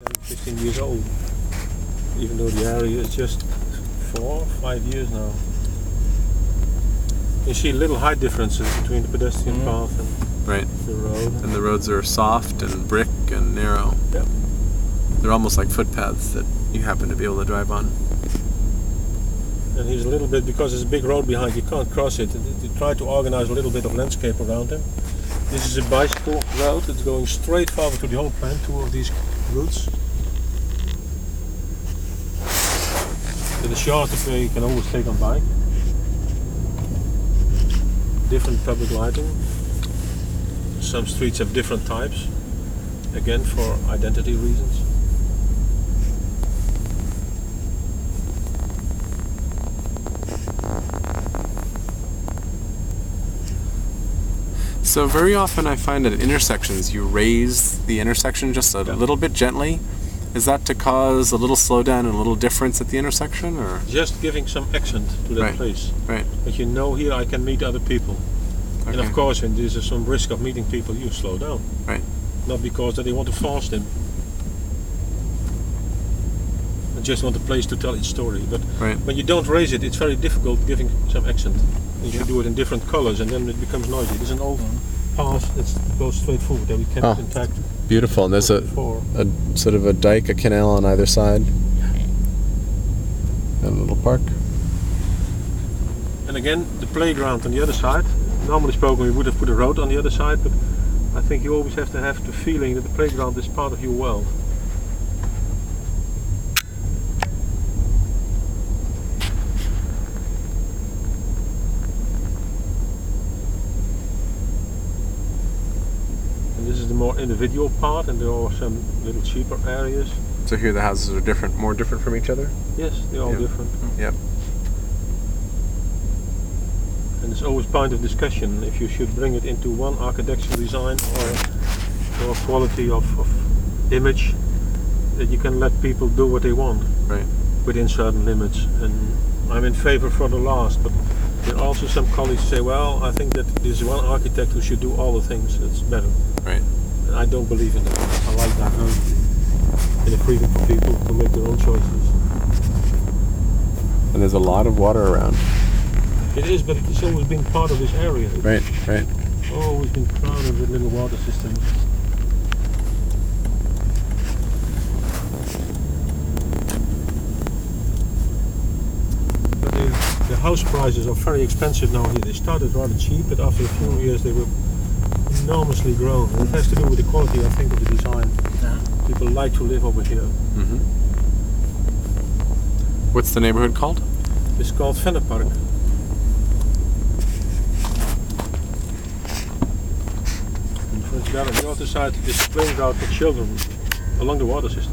15 years old, even though the area is just 4 or 5 years now. You see little height differences between the pedestrian path and the road. And the roads are soft and brick and narrow. Yep. They're almost like footpaths that you happen to be able to drive on. And he's a little bit, because there's a big road behind, you can't cross it. They try to organize a little bit of landscape around him. This is a bicycle route. It's going straight forward to the whole plant, 2 of these routes. To the shortest way you can always take on bike. Different public lighting. Some streets have different types, again for identity reasons. So very often I find at intersections you raise the intersection just a little bit gently. Is that to cause a little slowdown and a little difference at the intersection, or just giving some accent to that place? Right. That you know, here I can meet other people. Okay. And of course, when there's some risk of meeting people, you slow down. Right. Not because that they want to force them. They just want a place to tell its story. But when you don't raise it, it's very difficult giving some accent. You should do it in different colors, and then it becomes noisy. There's an old path that goes straight forward that we kept intact. Beautiful, and there's a sort of a dike, a canal on either side, and a little park. And again, the playground on the other side. Normally spoken, we would have put a road on the other side, but I think you always have to have the feeling that the playground is part of your world. This is the more individual part, and there are some little cheaper areas. So here the houses are different, more different from each other? Yes, they're all different. Yep. And it's always point of discussion if you should bring it into one architectural design or quality of image, that you can let people do what they want within certain limits. And I'm in favor for the last, but there are also some colleagues who say, well, I think that there's one architect who should do all the things, it's better. Right. And I don't believe in that. I like diversity and the freedom for people to make their own choices. And there's a lot of water around. It is, but it's always been part of this area. Right. Always been crowded with little water systems. But the house prices are very expensive now here. They started rather cheap, but after a few years they were enormously grown. And it has to do with the quality, I think, of the design. People like to live over here. What's the neighborhood called? It's called Vennepark. And for instance, on the other side, this playing ground for children along the water system.